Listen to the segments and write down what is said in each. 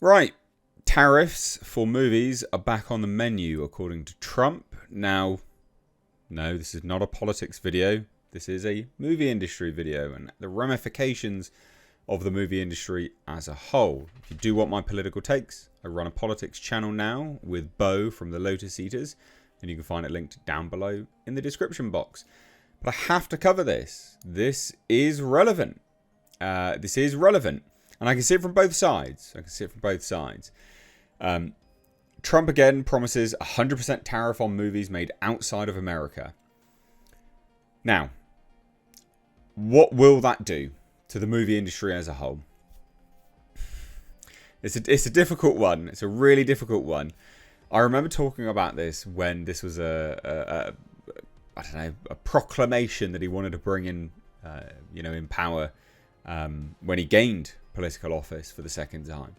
Right. Tariffs for movies are back on the menu, according to Trump. Now, no, this is not a politics video. This is a movie industry video and the ramifications of the movie industry as a whole. If you do want my political takes, I run a politics channel now with Bo from the Lotus Eaters, and you can find it linked down below in the description box. But I have to cover this. This is relevant. And I can see it from both sides. Trump again promises 100% tariff on movies made outside of America. Now, what will that do to the movie industry as a whole? It's a difficult one. It's a really difficult one. I remember talking about this when this was a proclamation that he wanted to bring in, in power when he gained political office for the second time.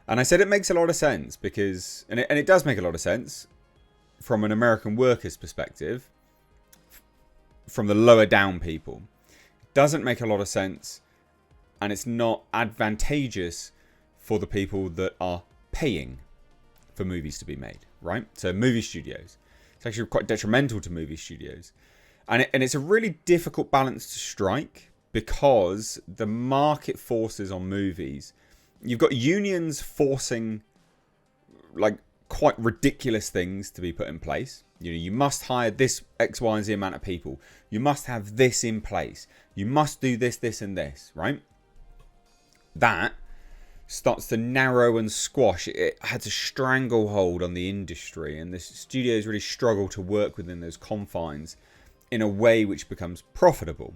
And I said it makes a lot of sense because, and it does make a lot of sense from an American worker's perspective, from the lower down people. It doesn't make a lot of sense, and it's not advantageous for the people that are paying for movies to be made, right? So movie studios. It's actually quite detrimental to movie studios. And it's a really difficult balance to strike because the market forces on movies, you've got unions forcing like quite ridiculous things to be put in place. You must hire this X, Y, and Z amount of people. You must have this in place. You must do this, this, and this, right? That starts to narrow and squash. It has a stranglehold on the industry, and the studios really struggle to work within those confines in a way which becomes profitable.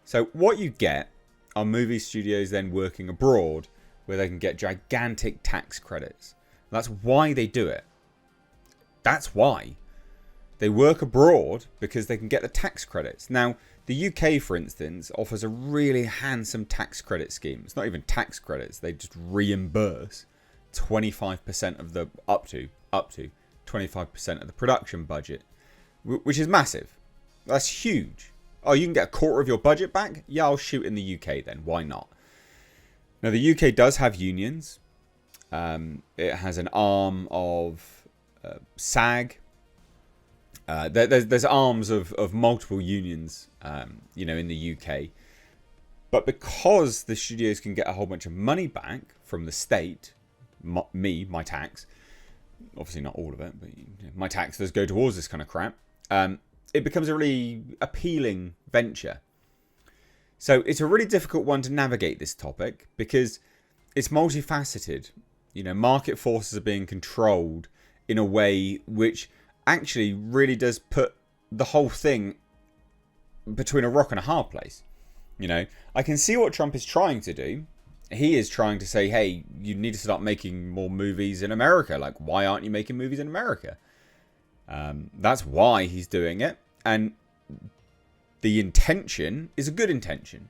So what you get are movie studios then working abroad where they can get gigantic tax credits. That's why they do it. That's why. They work abroad because they can get the tax credits. Now, the UK, for instance, offers a really handsome tax credit scheme. It's not even tax credits. They just reimburse 25% of the, up to 25% of the production budget, which is massive. That's huge. Oh, you can get a quarter of your budget back? Yeah, I'll shoot in the UK then. Why not? Now, the UK does have unions. It has an arm of SAG. There's arms of multiple unions, in the UK. But because the studios can get a whole bunch of money back from the state, my tax, obviously not all of it, but my tax does go towards this kind of crap. It becomes a really appealing venture. So it's a really difficult one to navigate, this topic, because it's multifaceted. Market forces are being controlled in a way which actually really does put the whole thing between a rock and a hard place. I can see what Trump is trying to do. He is trying to say, hey, you need to start making more movies in America. Like, why aren't you making movies in America? That's why he's doing it. And the intention is a good intention,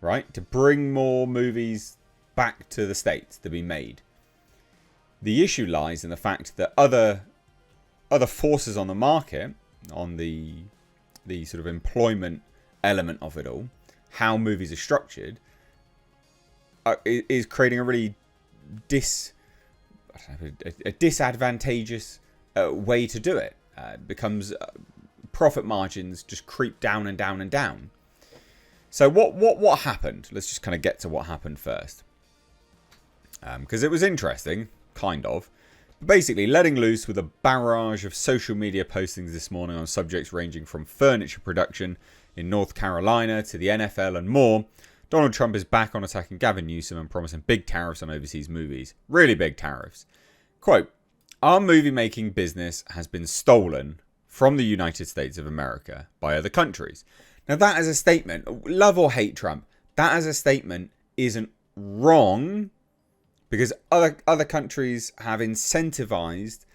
right? To bring more movies back to the States to be made. The issue lies in the fact that other forces on the market, on the sort of employment element of it all, how movies are structured, is creating a really disadvantageous way to do it. It becomes profit margins just creep down and down and down. So what happened? Let's just kind of get to what happened first, because it was interesting, kind of. But basically, letting loose with a barrage of social media postings this morning on subjects ranging from furniture production in North Carolina to the NFL and more, Donald Trump is back on attacking Gavin Newsom and promising big tariffs on overseas movies. Really big tariffs. Quote, "Our movie-making business has been stolen from the United States of America by other countries." Now, that as a statement, love or hate Trump, that as a statement isn't wrong, because other countries have incentivized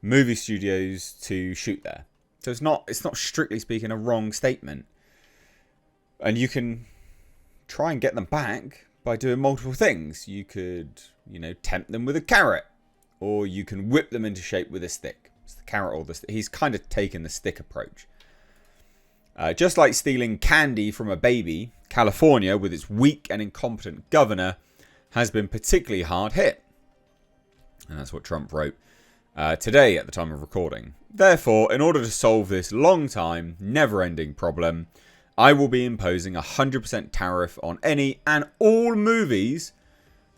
movie studios to shoot there. So it's not strictly speaking a wrong statement. And you can try and get them back by doing multiple things. You could, tempt them with a carrot, or you can whip them into shape with a stick. It's the carrot or the stick. He's kind of taken the stick approach. Just like stealing candy from a baby, California, with its weak and incompetent governor, has been particularly hard hit. And that's what Trump wrote today at the time of recording. Therefore, in order to solve this long time, never-ending problem, I will be imposing a 100% tariff on any and all movies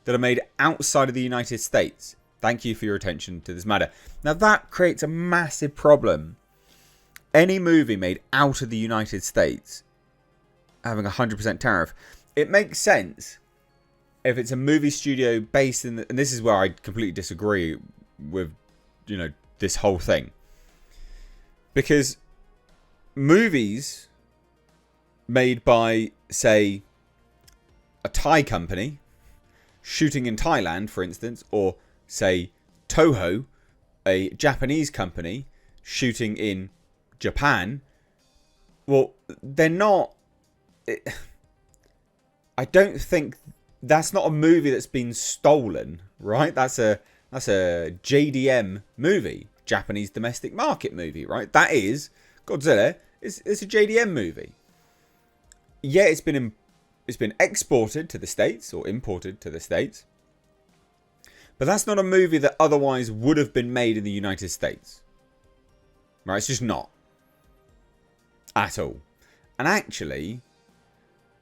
that are made outside of the United States. Thank you for your attention to this matter. Now that creates a massive problem. Any movie made out of the United States having a 100% tariff. It makes sense if it's a movie studio based in and this is where I completely disagree with, this whole thing. Because movies made by, say, a Thai company shooting in Thailand, for instance, or, say, Toho, a Japanese company shooting in Japan, well, they're not... I don't think... That's not a movie that's been stolen, right? That's a JDM movie, Japanese domestic market movie, right? That is Godzilla. It's a JDM movie. Yeah, it's been exported to the States or imported to the States, but that's not a movie that otherwise would have been made in the United States, right? It's just not at all. And actually,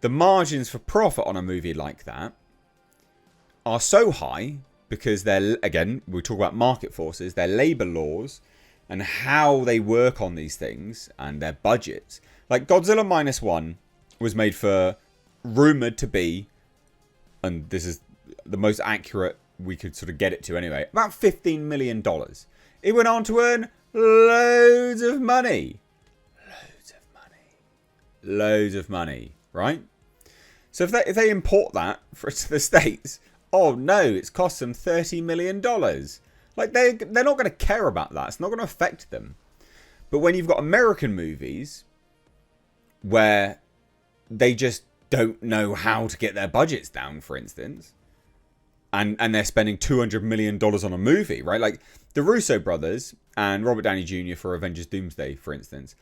the margins for profit on a movie like that are so high because they're, again, we talk about market forces, their labor laws and how they work on these things and their budgets. Like Godzilla Minus One was made for, rumored to be, and this is the most accurate we could sort of get it to anyway, about $15 million. It went on to earn loads of money. Loads of money, right? So if they import that to the States, oh no, it's cost them $30 million. Like they're not going to care about that. It's not going to affect them. But when you've got American movies where they just don't know how to get their budgets down, for instance, and they're spending $200 million on a movie, right? Like the Russo brothers and Robert Downey Jr. for Avengers Doomsday, for instance.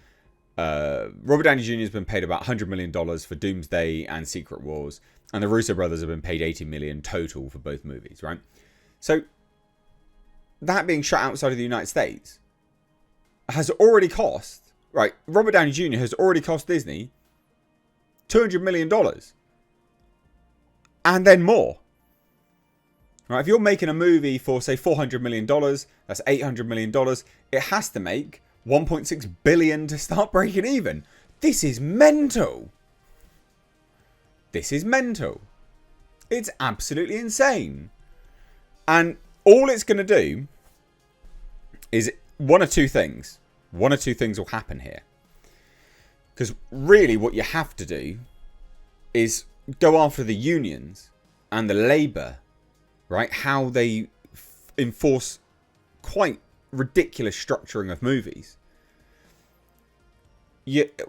Robert Downey Jr. has been paid about $100 million for Doomsday and Secret Wars, and the Russo brothers have been paid $80 million total for both movies, right? So that being shot outside of the United States has already cost, right? Robert Downey Jr. has already cost Disney $200 million. And then more. Right? If you're making a movie for, say, $400 million, that's $800 million, it has to make $1.6 billion to start breaking even. This is mental. This is mental. It's absolutely insane. And all it's going to do is one or two things. One or two things will happen here. Because really what you have to do is go after the unions and the labour, right? How they enforce quite ridiculous structuring of movies.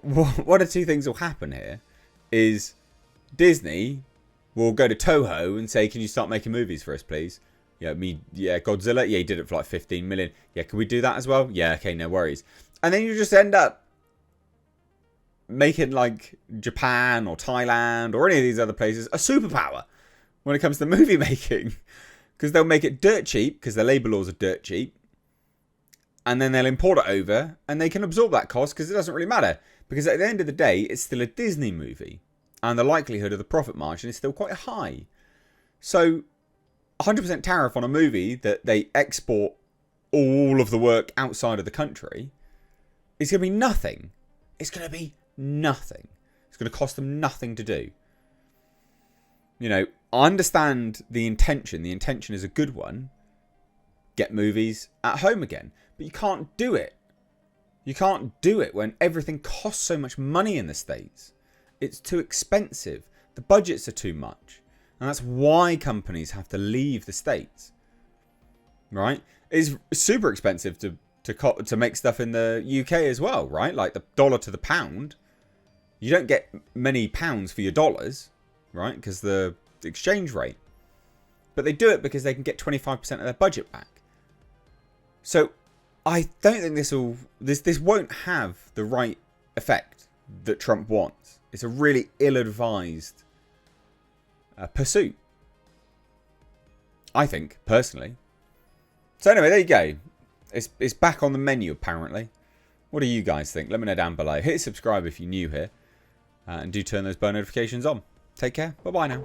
One or two things will happen here is Disney will go to Toho and say, can you start making movies for us, please? Godzilla. Yeah, he did it for like 15 million. Yeah, can we do that as well? Yeah, okay, no worries. And then you just end up making like Japan or Thailand or any of these other places a superpower when it comes to movie making. Because they'll make it dirt cheap because their labour laws are dirt cheap. And then they'll import it over and they can absorb that cost because it doesn't really matter. Because at the end of the day, it's still a Disney movie. And the likelihood of the profit margin is still quite high. So 100% tariff on a movie that they export all of the work outside of the country is going to be nothing. It's going to be nothing. It's going to cost them nothing to do. I understand the intention. The intention is a good one. Get movies at home again. But you can't do it. You can't do it when everything costs so much money in the States. It's too expensive. The budgets are too much. And that's why companies have to leave the States. Right? It's super expensive to make stuff in the UK as well, right? Like the dollar to the pound. You don't get many pounds for your dollars, right? Because the exchange rate. But they do it because they can get 25% of their budget back. So I don't think this won't have the right effect that Trump wants. It's a really ill-advised pursuit. I think, personally. So anyway, there you go. It's back on the menu apparently. What do you guys think? Let me know down below. Hit subscribe if you're new here. And do turn those bell notifications on. Take care. Bye-bye now.